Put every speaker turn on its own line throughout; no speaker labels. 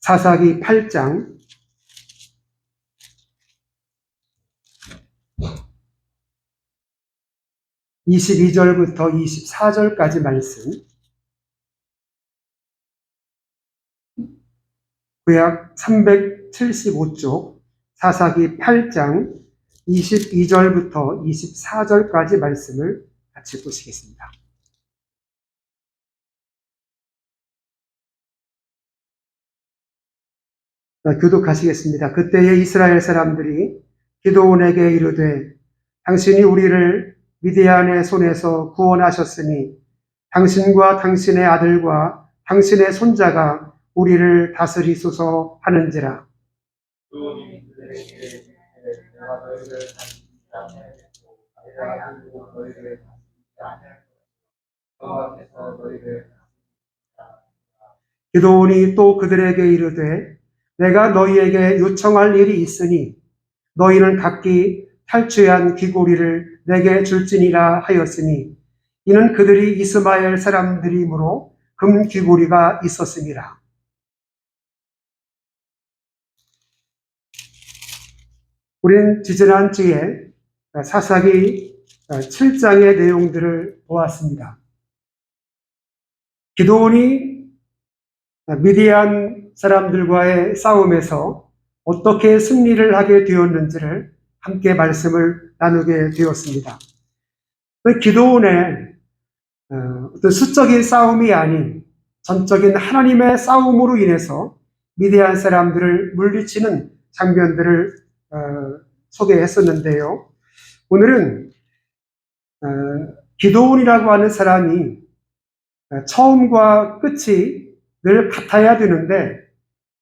사사기 8장 22절부터 24절까지 말씀, 구약 375쪽 사사기 8장 22절부터 24절까지 말씀을 같이 보시겠습니다. 교독하시겠습니다. 그때에 이스라엘 사람들이 기드온에게 이르되 당신이 우리를 미디안의 손에서 구원하셨으니 당신과 당신의 아들과 당신의 손자가 우리를 다스리소서 하는지라. 기드온이 또 그들에게 이르되 내가 너희에게 요청할 일이 있으니 너희는 각기 탈취한 귀고리를 내게 줄지니라 하였으니 이는 그들이 이스마엘 사람들이므로 금 귀고리가 있었음이라. 우리는 지지난 주에 사사기 7장의 내용들을 보았습니다. 기드온이 미디안 사람들과의 싸움에서 어떻게 승리를 하게 되었는지를 함께 말씀을 나누게 되었습니다. 기드온의 어떤 수적인 싸움이 아닌 전적인 하나님의 싸움으로 인해서 미디안 사람들을 물리치는 장면들을 소개했었는데요. 오늘은 기드온이라고 하는 사람이 처음과 끝이 늘 같아야 되는데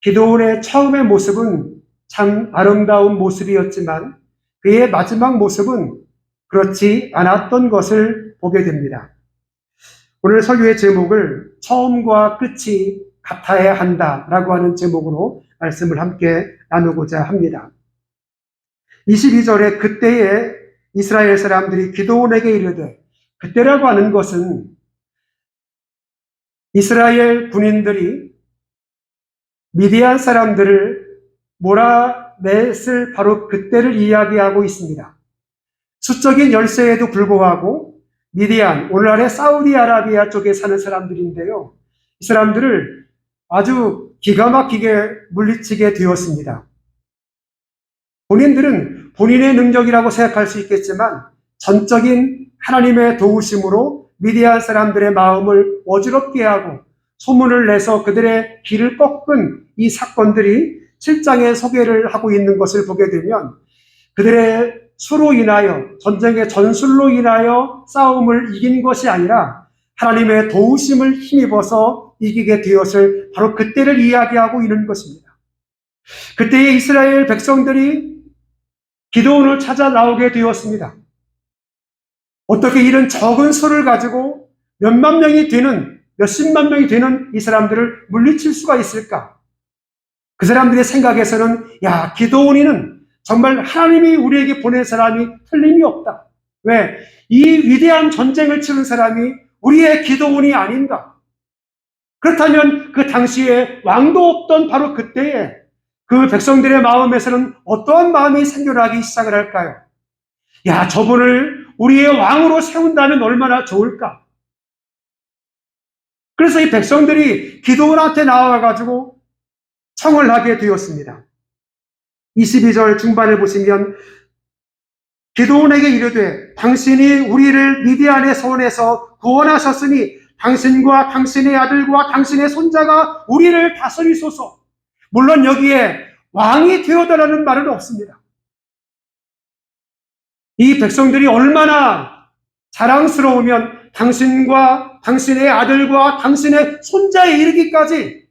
기드온의 처음의 모습은 참 아름다운 모습이었지만 그의 마지막 모습은 그렇지 않았던 것을 보게 됩니다. 오늘 설교의 제목을 처음과 끝이 같아야 한다라고 하는 제목으로 말씀을 함께 나누고자 합니다. 22절에 그때에 이스라엘 사람들이 기드온에게 이르되, 그때라고 하는 것은 이스라엘 군인들이 미디안 사람들을 몰아냈을 바로 그때를 이야기하고 있습니다. 수적인 열세에도 불구하고 미디안, 오늘날의 사우디아라비아 쪽에 사는 사람들인데요. 이 사람들을 아주 기가 막히게 물리치게 되었습니다. 본인들은 본인의 능력이라고 생각할 수 있겠지만 전적인 하나님의 도우심으로 미디안 사람들의 마음을 어지럽게 하고 소문을 내서 그들의 길을 꺾은 이 사건들이 7장에 소개를 하고 있는 것을 보게 되면 그들의 수로 인하여, 전쟁의 전술로 인하여 싸움을 이긴 것이 아니라 하나님의 도우심을 힘입어서 이기게 되었을 바로 그때를 이야기하고 있는 것입니다. 그때의 이스라엘 백성들이 기드온을 찾아 나오게 되었습니다. 어떻게 이런 적은 수를 가지고 몇만 명이 되는, 몇십만 명이 되는 이 사람들을 물리칠 수가 있을까? 그 사람들의 생각에서는 야, 기드온이는 정말 하나님이 우리에게 보낸 사람이 틀림이 없다. 왜? 이 위대한 전쟁을 치른 사람이 우리의 기드온이 아닌가? 그렇다면 그 당시에 왕도 없던 바로 그때에 그 백성들의 마음에서는 어떠한 마음이 생겨나기 시작을 할까요? 야, 저분을 우리의 왕으로 세운다면 얼마나 좋을까? 그래서 이 백성들이 기드온한테 나와가지고 청을 하게 되었습니다. 22절 중반을 보시면 기드온에게 이르되 당신이 우리를 미디안의 손에서 구원하셨으니 당신과 당신의 아들과 당신의 손자가 우리를 다스리소서. 물론 여기에 왕이 되어달라는 말은 없습니다. 이 백성들이 얼마나 자랑스러우면 당신과 당신의 아들과 당신의 손자에 이르기까지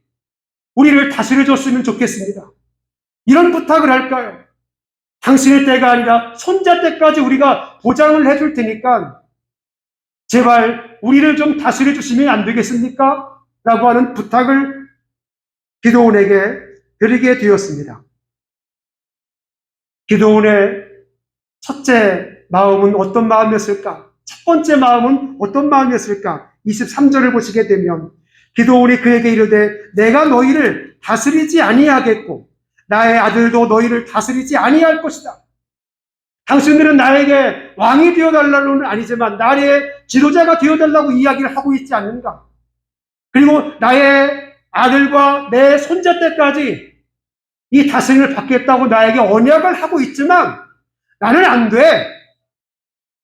우리를 다스려줬으면 좋겠습니다. 이런 부탁을 할까요? 당신의 때가 아니라 손자 때까지 우리가 보장을 해줄 테니까 제발 우리를 좀 다스려 주시면 안 되겠습니까? 라고 하는 부탁을 기드온에게 드리게 되었습니다. 기드온의 첫째 마음은 어떤 마음이었을까? 첫 번째 마음은 어떤 마음이었을까? 23절을 보시게 되면 기드온이 그에게 이르되 내가 너희를 다스리지 아니하겠고 나의 아들도 너희를 다스리지 아니할 것이다. 당신들은 나에게 왕이 되어달라고는 아니지만 나의 지도자가 되어달라고 이야기를 하고 있지 않는가? 그리고 나의 아들과 내 손자 때까지 이 다스림을 받겠다고 나에게 언약을 하고 있지만 나는 안 돼.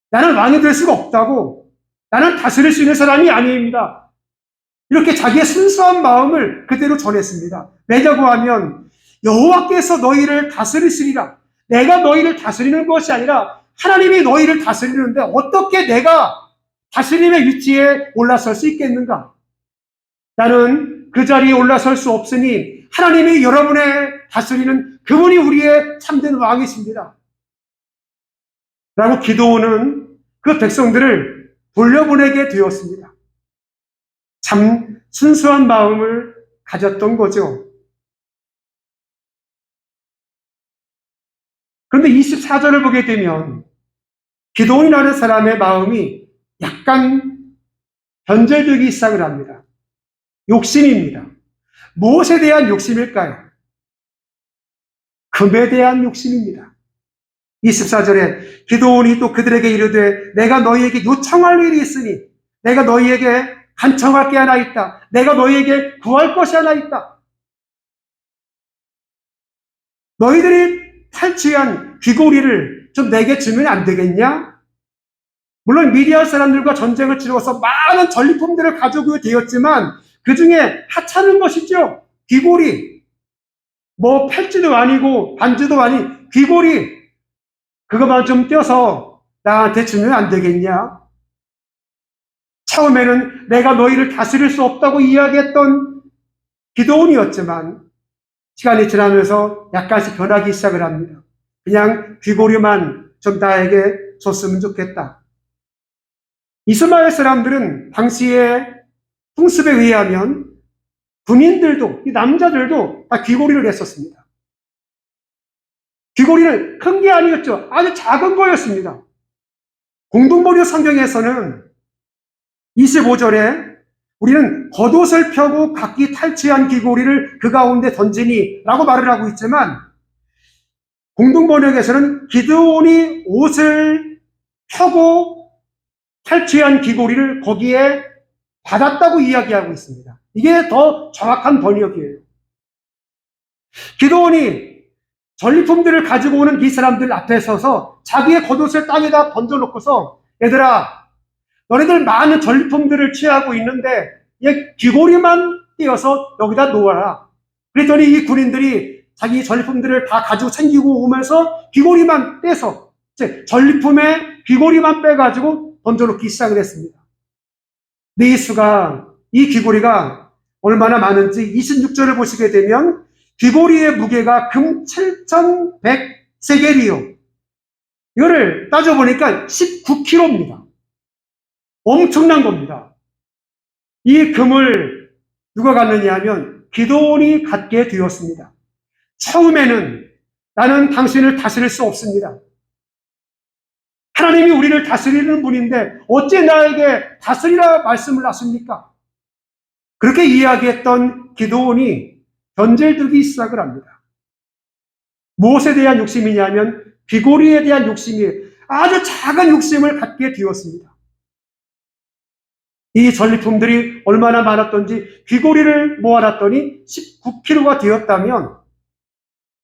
나는 왕이 될 수가 없다고. 나는 다스릴 수 있는 사람이 아닙니다. 이렇게 자기의 순수한 마음을 그대로 전했습니다. 왜냐고 하면 여호와께서 너희를 다스리시리라. 내가 너희를 다스리는 것이 아니라 하나님이 너희를 다스리는데 어떻게 내가 다스림의 위치에 올라설 수 있겠는가? 나는 그 자리에 올라설 수 없으니 하나님이 여러분의 다스리는 그분이 우리의 참된 왕이십니다. 라고 기도하는 그 백성들을 돌려보내게 되었습니다. 참 순수한 마음을 가졌던 거죠. 그런데 24절을 보게 되면 기도원이라는 사람의 마음이 약간 변절되기 시작을 합니다. 욕심입니다. 무엇에 대한 욕심일까요? 금에 대한 욕심입니다. 24절에 기도원이 또 그들에게 이르되 내가 너희에게 요청할 일이 있으니 내가 너희에게 간청할 게 하나 있다. 내가 너희에게 구할 것이 하나 있다. 너희들이 탈취한 귀고리를 좀 내게 주면 안 되겠냐? 물론 미디안 사람들과 전쟁을 치러서 많은 전리품들을 가지고 되었지만 그 중에 하찮은 것이죠. 귀고리. 뭐 팔찌도 아니고 반지도 아닌 귀고리. 그것만 좀 떼어서 나한테 주면 안 되겠냐? 처음에는 내가 너희를 다스릴 수 없다고 이야기했던 기도원이었지만 시간이 지나면서 약간씩 변하기 시작을 합니다. 그냥 귀고리만 좀 나에게 줬으면 좋겠다. 이스마엘 사람들은 당시에 풍습에 의하면 군인들도, 이 남자들도 다 귀고리를 했었습니다. 귀고리는 큰 게 아니었죠. 아주 작은 거였습니다. 공동번역 성경에서는 25절에 우리는 겉옷을 펴고 각기 탈취한 귀고리를 그 가운데 던지니 라고 말을 하고 있지만 공동번역에서는 기드온이 옷을 펴고 탈취한 귀고리를 거기에 받았다고 이야기하고 있습니다. 이게 더 정확한 번역이에요. 기드온이 전리품들을 가지고 오는 이 사람들 앞에 서서 자기의 겉옷을 땅에다 던져놓고서 얘들아 너네들 많은 전리품들을 취하고 있는데 얘 귀고리만 띄어서 여기다 놓아라. 그랬더니 이 군인들이 자기 전리품들을 다 가지고 챙기고 오면서 귀고리만 떼서 전리품에 귀고리만 빼가지고 던져놓기 시작을 했습니다. 근데 이 귀고리가 얼마나 많은지 26절을 보시게 되면 귀고리의 무게가 금 7,100세겔이요. 이거를 따져보니까 19kg입니다. 엄청난 겁니다. 이 금을 누가 갖느냐 하면 기드온이 갖게 되었습니다. 처음에는 나는 당신을 다스릴 수 없습니다. 하나님이 우리를 다스리는 분인데 어째 나에게 다스리라 말씀을 하십니까? 그렇게 이야기했던 기드온이 변절되기 시작을 합니다. 무엇에 대한 욕심이냐면 귀고리에 대한 욕심이 아주 작은 욕심을 갖게 되었습니다. 이 전리품들이 얼마나 많았던지 귀고리를 모아놨더니 19kg가 되었다면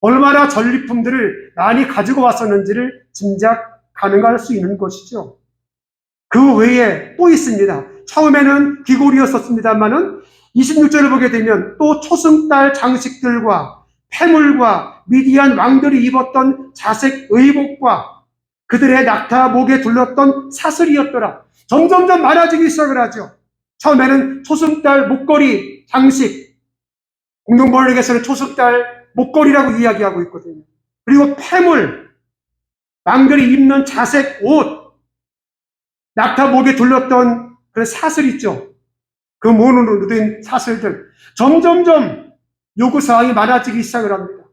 얼마나 전리품들을 많이 가지고 왔었는지를 짐작 가능할 수 있는 것이죠. 그 외에 또 있습니다. 처음에는 귀고리였었습니다만은 26절을 보게 되면 또 초승달 장식들과 패물과 미디안 왕들이 입었던 자색 의복과 그들의 낙타 목에 둘렀던 사슬이었더라. 점점점 많아지기 시작을 하죠. 처음에는 초승달 목걸이 장식, 공동번역에서는 초승달 목걸이라고 이야기하고 있거든요. 그리고 패물, 왕들이 입는 자색 옷, 낙타 목에 둘렀던 그 사슬 있죠. 그 문으로 된 사슬들. 점점점 요구사항이 많아지기 시작을 합니다.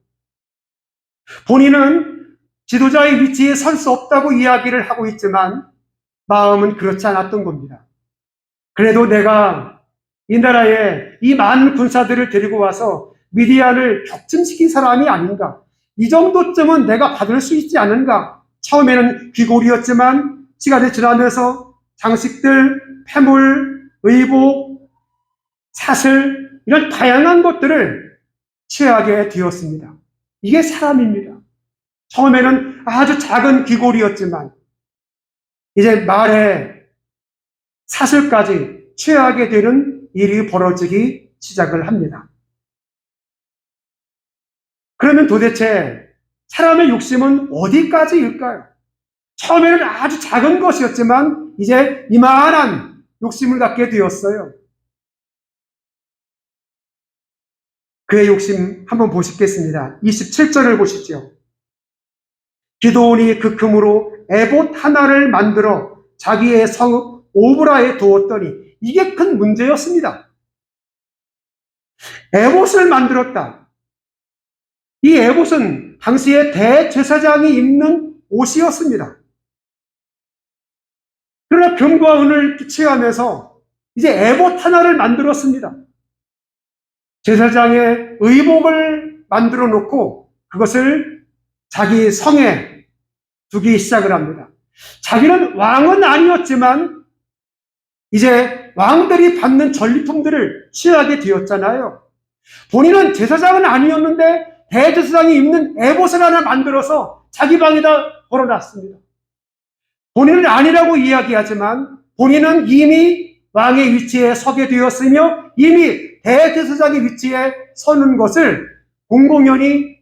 본인은 지도자의 위치에 설 수 없다고 이야기를 하고 있지만 마음은 그렇지 않았던 겁니다. 그래도 내가 이 나라에 이 많은 군사들을 데리고 와서 미디안을 격침시킨 사람이 아닌가. 이 정도쯤은 내가 받을 수 있지 않은가. 처음에는 귀골이었지만 시간이 지나면서 장식들, 패물, 의복, 사슬 이런 다양한 것들을 취하게 되었습니다. 이게 사람입니다. 처음에는 아주 작은 귀골이었지만 이제 말에 사슬까지 취하게 되는 일이 벌어지기 시작을 합니다. 그러면 도대체 사람의 욕심은 어디까지일까요? 처음에는 아주 작은 것이었지만 이제 이만한 욕심을 갖게 되었어요. 그의 욕심 한번 보시겠습니다. 27절을 보시죠. 기드온이 그 금으로 에봇 하나를 만들어 자기의 성 오브라에 두었더니 이게 큰 문제였습니다. 에봇을 만들었다. 이 에봇은 당시에 대제사장이 입는 옷이었습니다. 그러나 금과 은을 취하면서 이제 에봇 하나를 만들었습니다. 제사장의 의복을 만들어 놓고 그것을 자기 성에 두기 시작을 합니다. 자기는 왕은 아니었지만 이제 왕들이 받는 전리품들을 취하게 되었잖아요. 본인은 제사장은 아니었는데 대제사장이 입는 에봇을 하나 만들어서 자기 방에다 걸어놨습니다. 본인은 아니라고 이야기하지만 본인은 이미 왕의 위치에 서게 되었으며 이미 대제사장의 위치에 서는 것을 공공연히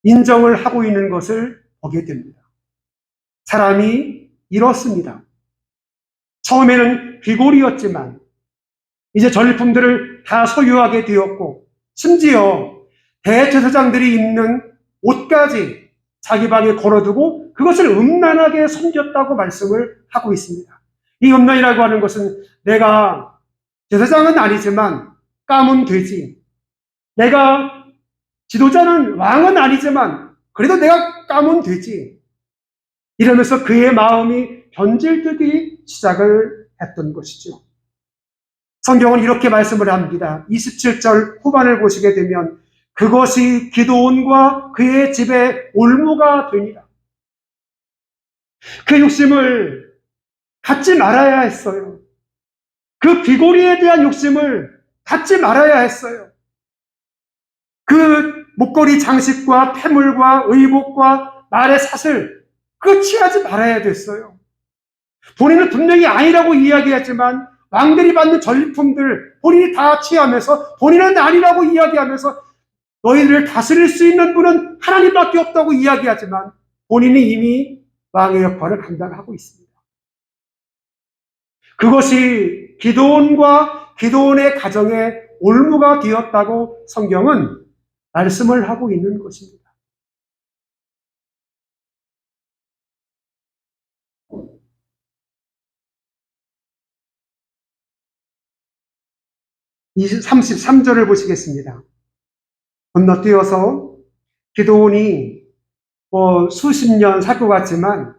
인정을 하고 있는 것을 보게 됩니다. 사람이 이렇습니다. 처음에는 귀골이었지만 이제 전리품들을 다 소유하게 되었고 심지어 대제사장들이 입는 옷까지 자기 방에 걸어두고 그것을 음란하게 섬겼다고 말씀을 하고 있습니다. 이 음란이라고 하는 것은 내가 제사장은 아니지만 까면 되지. 내가 지도자는 왕은 아니지만 그래도 내가 까면 되지. 이러면서 그의 마음이 변질되기 시작을 했던 것이죠. 성경은 이렇게 말씀을 합니다. 27절 후반을 보시게 되면 그것이 기드온과 그의 집에 올무가 되니라. 그 욕심을 갖지 말아야 했어요. 그 귀고리에 대한 욕심을 갖지 말아야 했어요. 그 목걸이 장식과 패물과 의복과 말의 사슬 그거 취하지 말아야 됐어요. 본인은 분명히 아니라고 이야기했지만 왕들이 받는 전리품들 본인이 다 취하면서 본인은 아니라고 이야기하면서 너희들을 다스릴 수 있는 분은 하나님밖에 없다고 이야기하지만 본인이 이미 왕의 역할을 감당하고 있습니다. 그것이 기드온과 기드온의 가정에 올무가 되었다고 성경은 말씀을 하고 있는 것입니다. 이 33절을 보시겠습니다. 건너뛰어서 기드온이 수십 년 살 것 같지만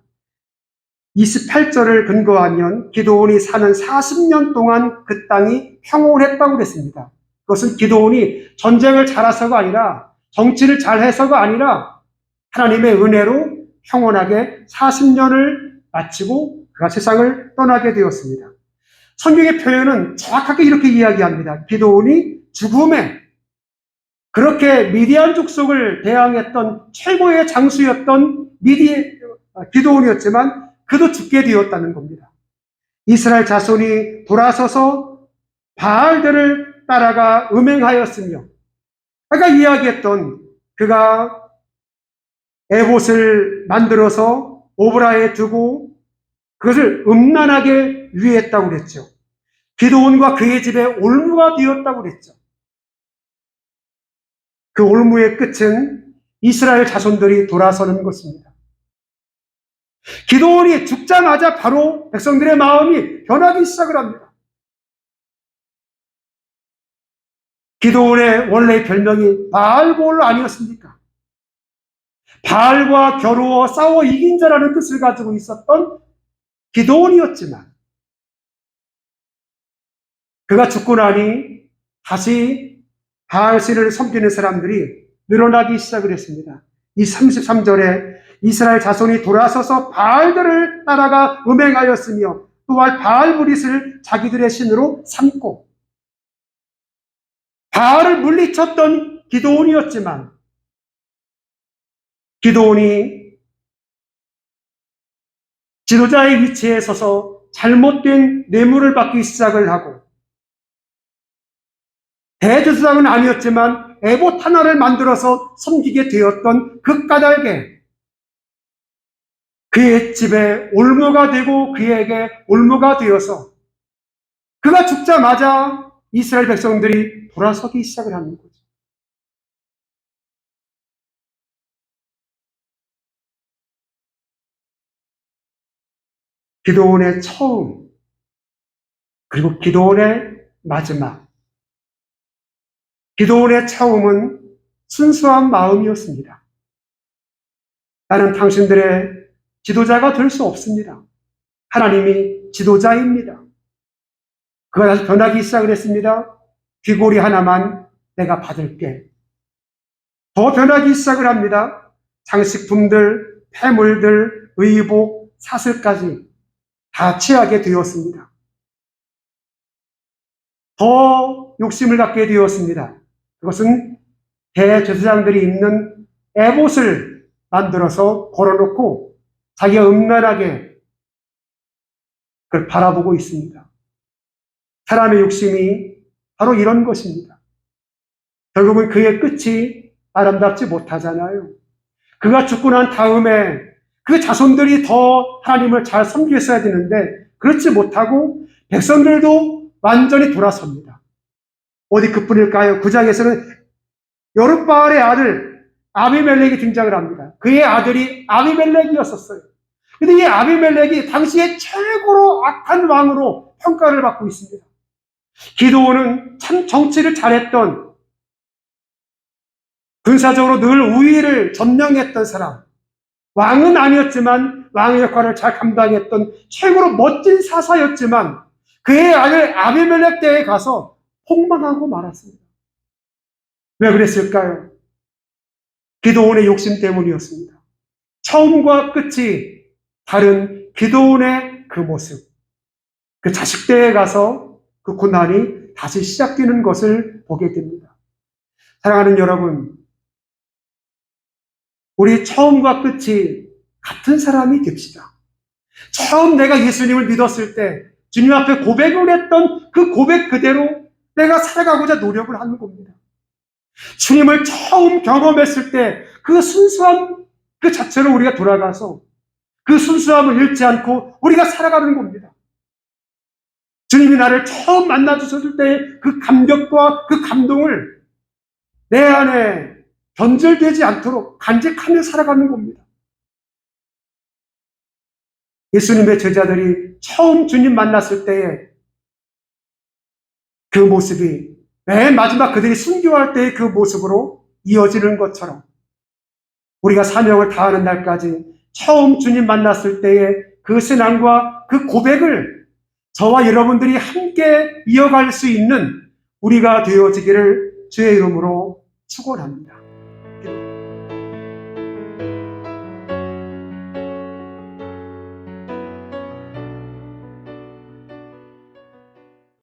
28절을 근거하면 기드온이 사는 40년 동안 그 땅이 평온했다고 그랬습니다. 그것은 기드온이 전쟁을 잘해서가 아니라 정치를 잘해서가 아니라 하나님의 은혜로 평온하게 40년을 마치고 그가 세상을 떠나게 되었습니다. 성경의 표현은 정확하게 이렇게 이야기합니다. 기드온이 죽음에 그렇게 미디안 족속을 대항했던 최고의 장수였던 기드온이었지만 그도 죽게 되었다는 겁니다. 이스라엘 자손이 돌아서서 바알들을 따라가 음행하였으며 아까 이야기했던 그가 에봇을 만들어서 오브라에 두고 그것을 음란하게 위했다고 그랬죠. 기드온과 그의 집에 올무가 되었다고 그랬죠. 그 올무의 끝은 이스라엘 자손들이 돌아서는 것입니다. 기드온이 죽자마자 바로 백성들의 마음이 변하기 시작을 합니다. 기드온의 원래 별명이 바알볼 아니었습니까? 바알과 겨루어 싸워 이긴 자라는 뜻을 가지고 있었던 기드온이었지만 그가 죽고 나니 다시 바알신을 섬기는 사람들이 늘어나기 시작을 했습니다. 이 33절에 이스라엘 자손이 돌아서서 바알들을 따라가 음행하였으며 또한 바알브릿을 자기들의 신으로 삼고, 바알을 물리쳤던 기드온이었지만 기드온이 지도자의 위치에 서서 잘못된 뇌물을 받기 시작을 하고, 대제사장은 아니었지만 에봇 하나를 만들어서 섬기게 되었던 그 까닭에 그의 집에 올무가 되고 그에게 올무가 되어서 그가 죽자마자 이스라엘 백성들이 돌아서기 시작을 하는 거죠. 기드온의 처음, 그리고 기드온의 마지막. 기드온의 처음은 순수한 마음이었습니다. 나는 당신들의 지도자가 될 수 없습니다. 하나님이 지도자입니다. 그가 다시 변하기 시작을 했습니다. 귀고리 하나만 내가 받을게. 더 변하기 시작을 합니다. 장식품들, 폐물들, 의복, 사슬까지 다 취하게 되었습니다. 더 욕심을 갖게 되었습니다. 그것은 대제사장들이 입는 에봇을 만들어서 걸어놓고 자기가 음란하게 그걸 바라보고 있습니다. 사람의 욕심이 바로 이런 것입니다. 결국은 그의 끝이 아름답지 못하잖아요. 그가 죽고 난 다음에 그 자손들이 더 하나님을 잘 섬겼어야 되는데 그렇지 못하고 백성들도 완전히 돌아섭니다. 어디 그뿐일까요? 9장에서는 여룻바알의 아들 아비멜렉이 등장을 합니다. 그의 아들이 아비멜렉이었었어요. 근데 이 아비멜렉이 당시에 최고로 악한 왕으로 평가를 받고 있습니다. 기드온은 참 정치를 잘했던, 군사적으로 늘 우위를 점령했던 사람, 왕은 아니었지만 왕의 역할을 잘 감당했던 최고로 멋진 사사였지만 그의 아들 아비멜렉 때에 가서 폭망하고 말았습니다. 왜 그랬을까요? 기드온의 욕심 때문이었습니다. 처음과 끝이 다른 기드온의 그 모습, 그 자식 때에 가서 그 고난이 다시 시작되는 것을 보게 됩니다. 사랑하는 여러분, 우리 처음과 끝이 같은 사람이 됩시다. 처음 내가 예수님을 믿었을 때 주님 앞에 고백을 했던 그 고백 그대로 내가 살아가고자 노력을 하는 겁니다. 주님을 처음 경험했을 때 그 순수함 그 자체로 우리가 돌아가서 그 순수함을 잃지 않고 우리가 살아가는 겁니다. 주님이 나를 처음 만나주셨을 때 그 감격과 그 감동을 내 안에 변절되지 않도록 간직하며 살아가는 겁니다. 예수님의 제자들이 처음 주님 만났을 때의 그 모습이 맨 마지막 그들이 순교할 때의 그 모습으로 이어지는 것처럼 우리가 사명을 다하는 날까지 처음 주님 만났을 때의 그 신앙과 그 고백을 저와 여러분들이 함께 이어갈 수 있는 우리가 되어지기를 주의 이름으로 축원합니다.